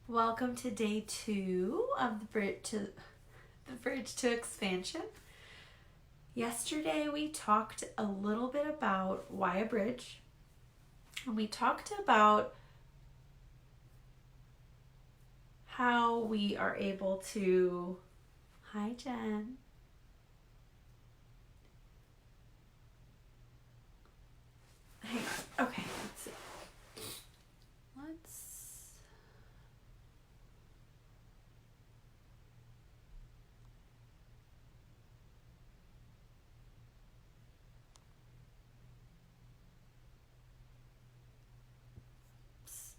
Welcome to day 2 of the Bridge to Expansion. Yesterday we talked a little bit about why a bridge, and we talked about how we are able to. Hi, Jen. Hang on. Okay, let's see.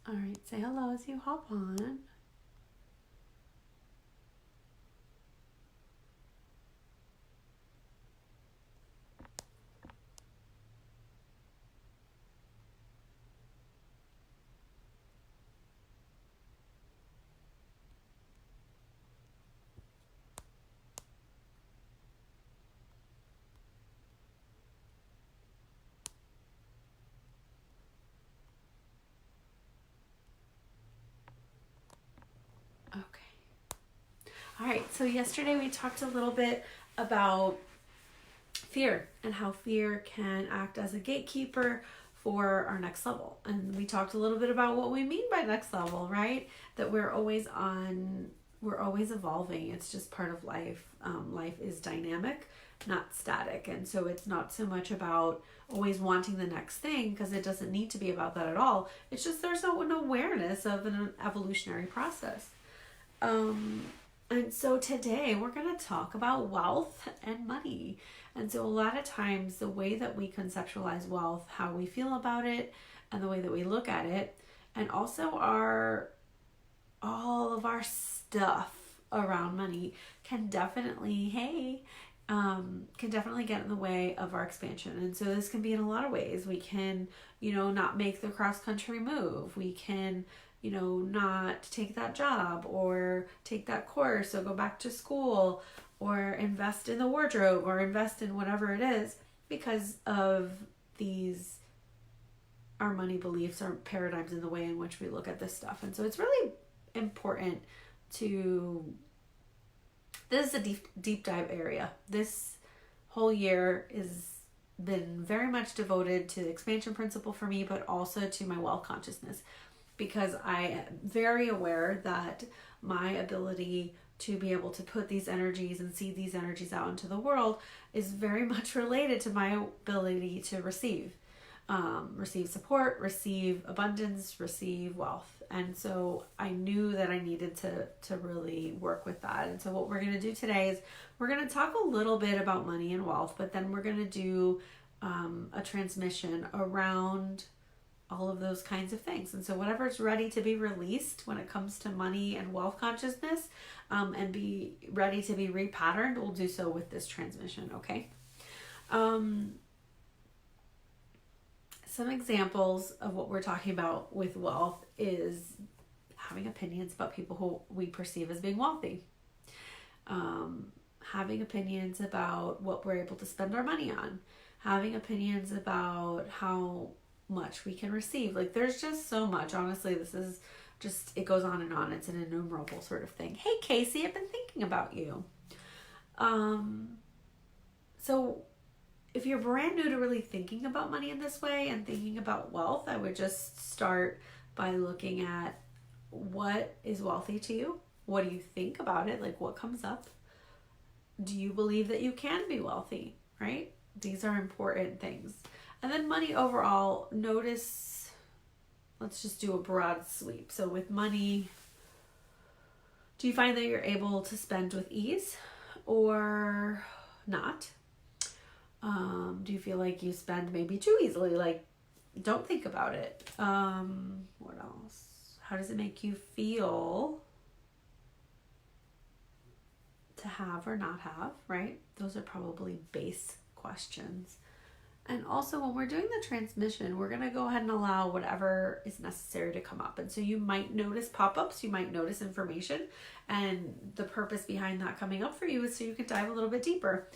All right, say hello as you hop on. Okay. All right, so yesterday we talked a little bit about fear and how fear can act as a gatekeeper for our next level. And we talked a little bit about what we mean by next level, right? That we're always evolving. It's just part of life. Life is dynamic, not static. And so it's not so much about always wanting the next thing, because it doesn't need to be about that at all. It's just there's an awareness of an evolutionary process. And so today we're going to talk about wealth and money. And so a lot of times the way that we conceptualize wealth, how we feel about it, and the way that we look at it, and also all of our stuff around money can definitely get in the way of our expansion. And so this can be in a lot of ways. We can, not make the cross country move. We can, not take that job or take that course or go back to school or invest in the wardrobe or invest in whatever it is because of our money beliefs, our paradigms, in the way in which we look at this stuff. And so it's really important this is a deep dive area. This whole year is been very much devoted to the expansion principle for me, but also to my wealth consciousness, because I am very aware that my ability to be able to put these energies and seed these energies out into the world is very much related to my ability to receive support, receive abundance, receive wealth. And so I knew that I needed to really work with that. And so what we're going to do today is we're going to talk a little bit about money and wealth, but then we're going to do a transmission around all of those kinds of things. And so whatever's ready to be released when it comes to money and wealth consciousness, and be ready to be repatterned, we'll do so with this transmission, okay? Some examples of what we're talking about with wealth is having opinions about people who we perceive as being wealthy. Having opinions about what we're able to spend our money on. Having opinions about how much we can receive. Like, there's just so much. Honestly, this is just, it goes on and on. It's an innumerable sort of thing. Hey, Casey, I've been thinking about you. So if you're brand new to really thinking about money in this way and thinking about wealth, I would just start by looking at what is wealthy to you. What do you think about it? Like, what comes up? Do you believe that you can be wealthy, right? These are important things. And then money overall, notice, let's just do a broad sweep. So with money, do you find that you're able to spend with ease or not? Do you feel like you spend maybe too easily? Like, don't think about it. What else? How does it make you feel to have or not have, right? Those are probably base questions. And also, when we're doing the transmission, we're going to go ahead and allow whatever is necessary to come up. And so you might notice pop-ups, you might notice information, and the purpose behind that coming up for you is so you can dive a little bit deeper.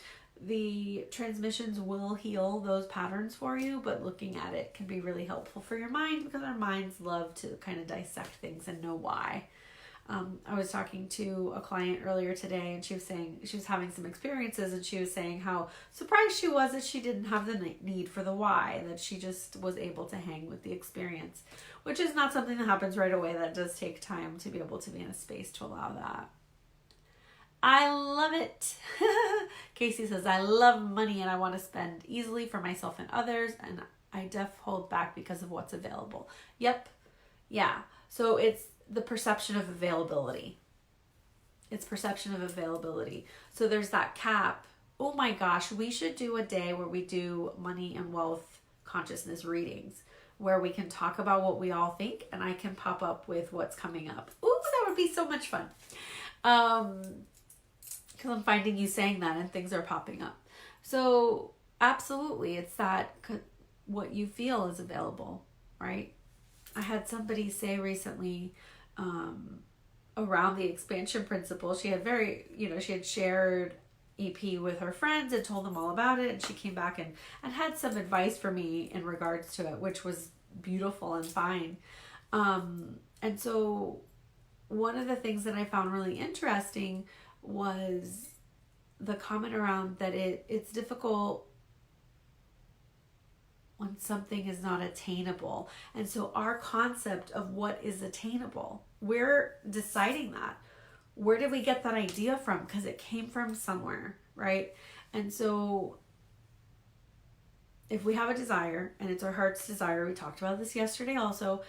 The transmissions will heal those patterns for you, but looking at it can be really helpful for your mind, because our minds love to kind of dissect things and know why. I was talking to a client earlier today, and she was saying she was having some experiences, and she was saying how surprised she was that she didn't have the need for the why, that she just was able to hang with the experience, which is not something that happens right away. That does take time to be able to be in a space to allow that. I love it. Casey says, I love money and I want to spend easily for myself and others, and I hold back because of what's available. Yep. Yeah. So it's the perception of availability. It's perception of availability. So there's that cap. Oh my gosh, we should do a day where we do money and wealth consciousness readings, where we can talk about what we all think and I can pop up with what's coming up. Ooh, that would be so much fun. Because I'm finding you saying that and things are popping up. So absolutely, it's that what you feel is available, right? I had somebody say recently around the expansion principle, she had she had shared EP with her friends and told them all about it, and she came back and had some advice for me in regards to it, which was beautiful and fine. And so one of the things that I found really interesting was the comment around that it's difficult when something is not attainable. And so our concept of what is attainable, we're deciding that. Where did we get that idea from? Because it came from somewhere, right? And so if we have a desire and it's our heart's desire, we talked about this yesterday also,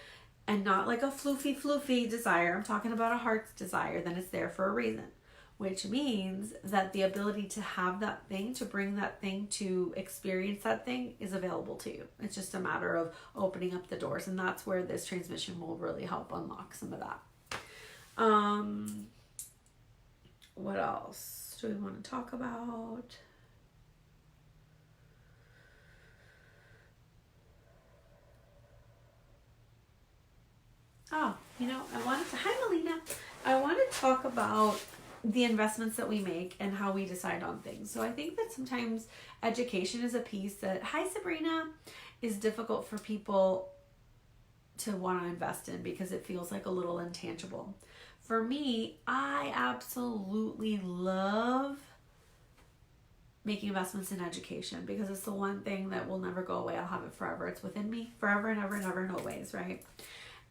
and not like a floofy desire, I'm talking about a heart's desire, then it's there for a reason. Which means that the ability to have that thing, to bring that thing, to experience that thing is available to you. It's just a matter of opening up the doors. And that's where this transmission will really help unlock some of that. What else do we want to talk about? Oh, hi Melina. I want to talk about the investments that we make and how we decide on things. So I think that sometimes education is a piece that, hi Sabrina, is difficult for people to want to invest in because it feels like a little intangible. For me, I absolutely love making investments in education because it's the one thing that will never go away. I'll have it forever. It's within me forever and ever and ever and always, right?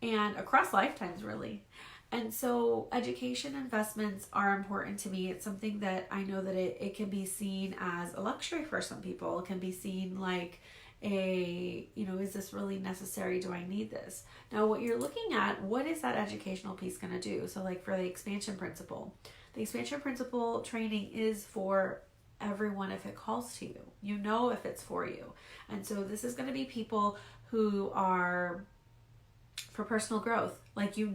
And across lifetimes, really. And so education investments are important to me. It's something that I know that it can be seen as a luxury for some people. It can be seen like is this really necessary? Do I need this? Now, what you're looking at, what is that educational piece going to do? So like for the expansion principle training is for everyone if it calls to you. You know if it's for you. And so this is going to be people who are for personal growth. Like, you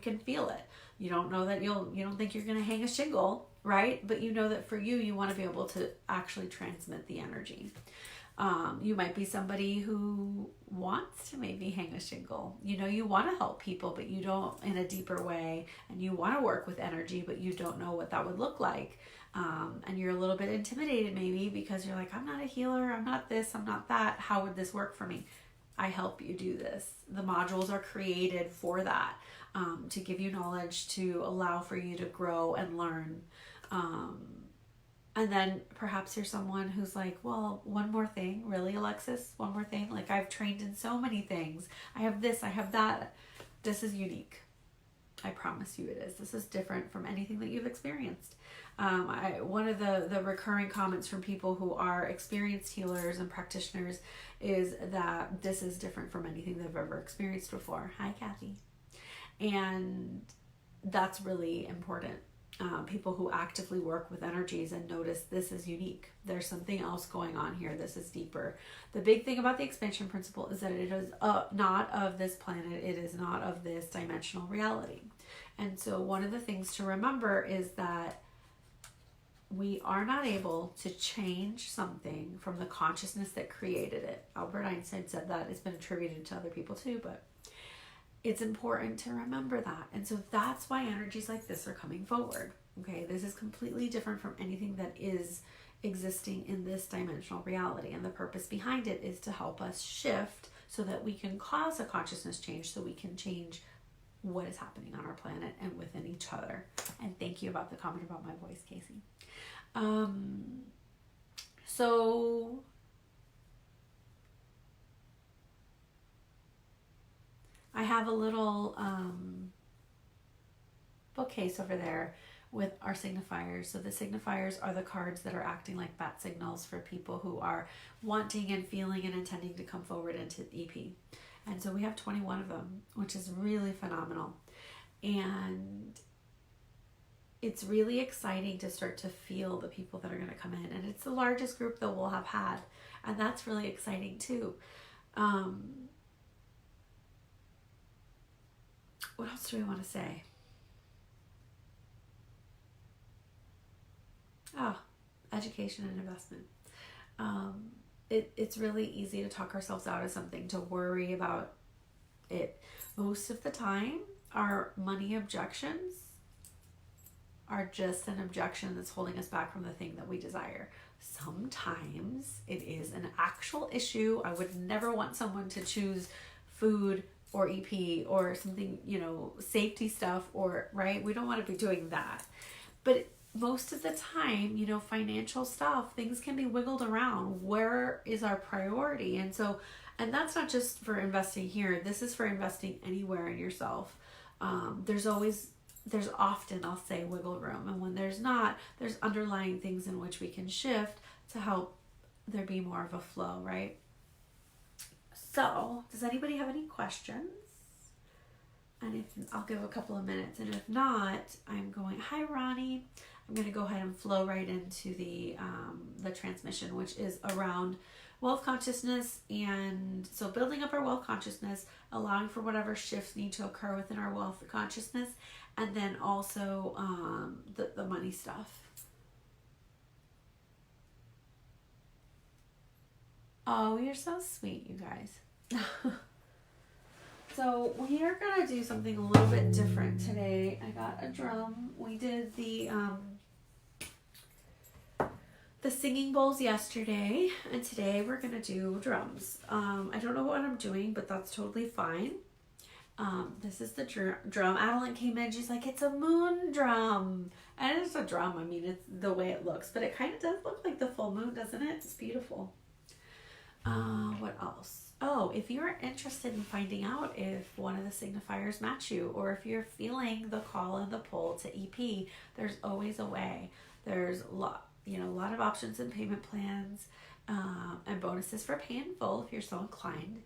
can feel it. You don't know that you don't think you're going to hang a shingle, right? But you know that for you want to be able to actually transmit the energy. You might be somebody who wants to maybe hang a shingle. You want to help people, but you don't in a deeper way. And you want to work with energy, but you don't know what that would look like. And you're a little bit intimidated maybe because you're like, I'm not a healer. I'm not this. I'm not that. How would this work for me? I help you do this. The modules are created for that, to give you knowledge, to allow for you to grow and learn. And then perhaps you're someone who's like, well, one more thing, really, Alexis? One more thing? Like, I've trained in so many things. I have this, I have that. This is unique. I promise you it is. This is different from anything that you've experienced. One of the recurring comments from people who are experienced healers and practitioners is that this is different from anything they've ever experienced before. Hi, Kathy. And that's really important. People who actively work with energies and notice this is unique. There's something else going on here. This is deeper. The big thing about the expansion principle is that it is not of this planet. It is not of this dimensional reality. And so one of the things to remember is that we are not able to change something from the consciousness that created it. Albert Einstein said that. It's been attributed to other people too, but it's important to remember that. And so that's why energies like this are coming forward. Okay, this is completely different from anything that is existing in this dimensional reality. And the purpose behind it is to help us shift so that we can cause a consciousness change, so we can change what is happening on our planet and within each other. And thank you about the comment about my voice, Casey. So I have a little bookcase over there with our signifiers. So the signifiers are the cards that are acting like bat signals for people who are wanting and feeling and intending to come forward into EP. And so we have 21 of them, which is really phenomenal. And it's really exciting to start to feel the people that are going to come in. And it's the largest group that we'll have had. And that's really exciting too. What else do we want to say? Education and investment. It's really easy to talk ourselves out of something, to worry about it. Most of the time, our money objections are just an objection that's holding us back from the thing that we desire. Sometimes it is an actual issue. I would never want someone to choose food or EP or something, safety stuff, or, right? We don't want to be doing that. But most of the time, financial stuff, things can be wiggled around. Where is our priority? And that's not just for investing here. This is for investing anywhere in yourself. There's often, I'll say, wiggle room. And when there's not, there's underlying things in which we can shift to help there be more of a flow, right? So, does anybody have any questions? And if I'll give a couple of minutes. And if not, hi Ronnie. I'm going to go ahead and flow right into the transmission, which is around wealth consciousness. And so building up our wealth consciousness, allowing for whatever shifts need to occur within our wealth consciousness, and then also the money stuff. Oh, you're so sweet, you guys. So we are going to do something a little bit different today. I got a drum. We did the singing bowls yesterday, and today we're going to do drums. I don't know what I'm doing, but that's totally fine. This is the drum. Adeline came in. She's like, it's a moon drum. And it's a drum. I mean, it's the way it looks, but it kind of does look like the full moon, doesn't it? It's beautiful. What else? Oh, if you're interested in finding out if one of the signifiers match you, or if you're feeling the call and the pull to EP, there's always a way. There's a lot of options and payment plans, and bonuses for pay in full if you're so inclined.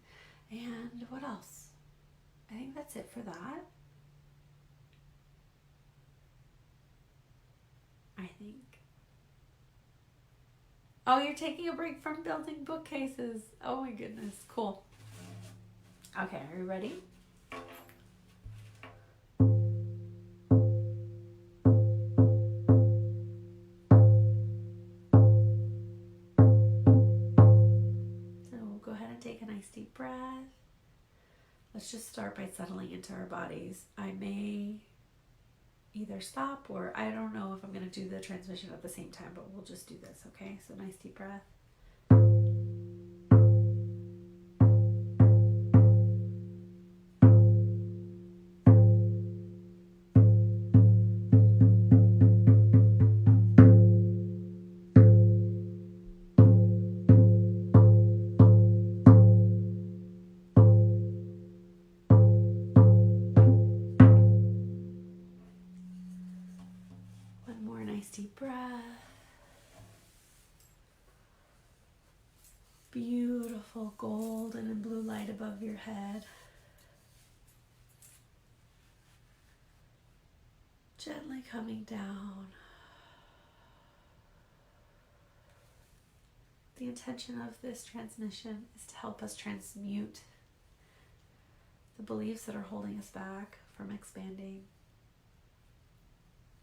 And what else? I think that's it for that. Oh, you're taking a break from building bookcases. Oh my goodness. Cool. Okay, are you ready? So go ahead and take a nice deep breath. Let's just start by settling into our bodies. I may either stop, or I don't know if I'm going to do the transmission at the same time, but we'll just do this, okay? So nice deep breath. Deep breath. Beautiful golden and blue light above your head. Gently coming down. The intention of this transmission is to help us transmute the beliefs that are holding us back from expanding.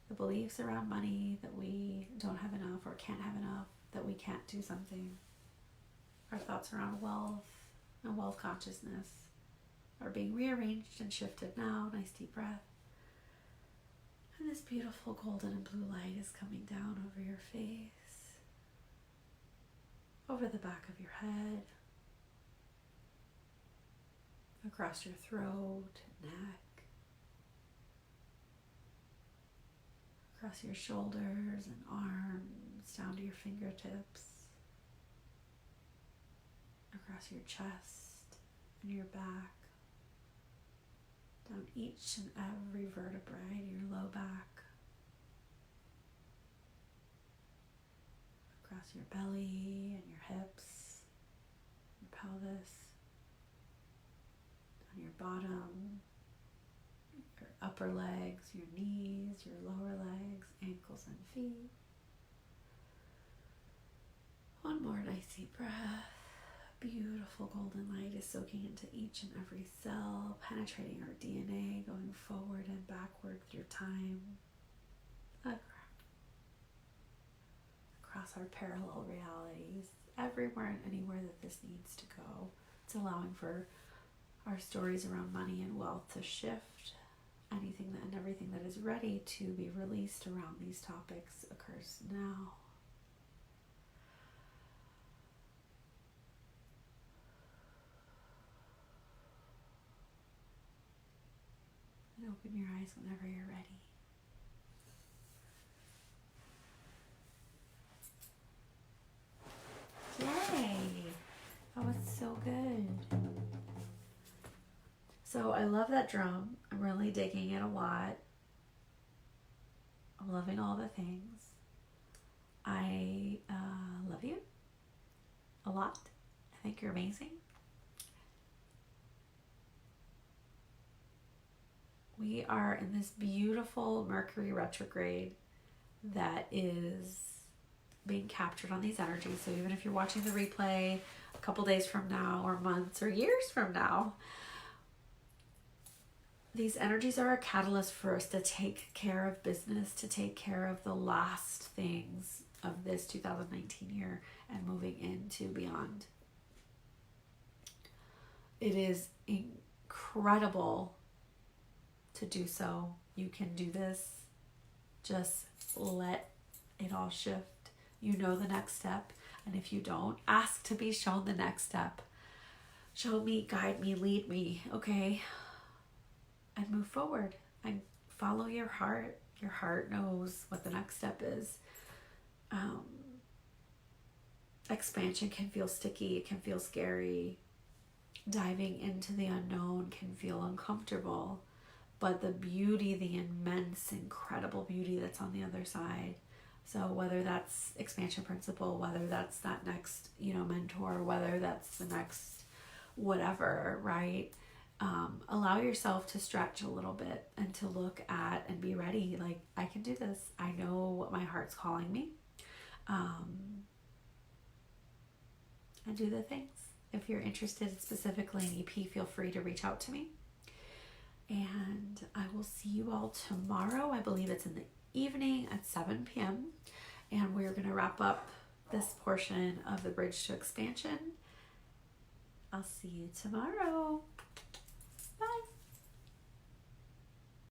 The beliefs around money, that we don't have enough or can't have enough, that we can't do something. Our thoughts around wealth and wealth consciousness are being rearranged and shifted now. Nice deep breath. And this beautiful golden and blue light is coming down over your face, over the back of your head, across your throat, neck, across your shoulders and arms, down to your fingertips, across your chest and your back, down each and every vertebrae, your low back, across your belly and your hips, your pelvis, on your bottom, your upper legs, your knees, your lower legs, ankles and feet. One more nice deep breath. Beautiful golden light is soaking into each and every cell, penetrating our DNA, going forward and backward through time, across our parallel realities, everywhere and anywhere that this needs to go. It's allowing for our stories around money and wealth to shift. Anything and everything that is ready to be released around these topics occurs now. And open your eyes whenever you're ready. Yay! That was so good. So I love that drum. I'm really digging it a lot. I'm loving all the things. I love you a lot. I think you're amazing. We are in this beautiful Mercury retrograde that is being captured on these energies. So even if you're watching the replay a couple days from now or months or years from now, these energies are a catalyst for us to take care of business, to take care of the last things of this 2019 year and moving into beyond. It is incredible to do so. You can do this. Just let it all shift. You know the next step. And if you don't, ask to be shown the next step. Show me, guide me, lead me, okay? And move forward and follow your heart. Your heart knows what the next step is. Expansion can feel sticky. It can feel scary. Diving into the unknown can feel uncomfortable. But the beauty, the immense, incredible beauty that's on the other side. So whether that's expansion principle, whether that's that next, mentor, whether that's the next whatever, right? Allow yourself to stretch a little bit and to look at and be ready. Like, I can do this. I know what my heart's calling me. And do the things. If you're interested specifically in EP, feel free to reach out to me. And I will see you all tomorrow. I believe it's in the evening at 7 p.m. And we're going to wrap up this portion of the Bridge to Expansion. I'll see you tomorrow.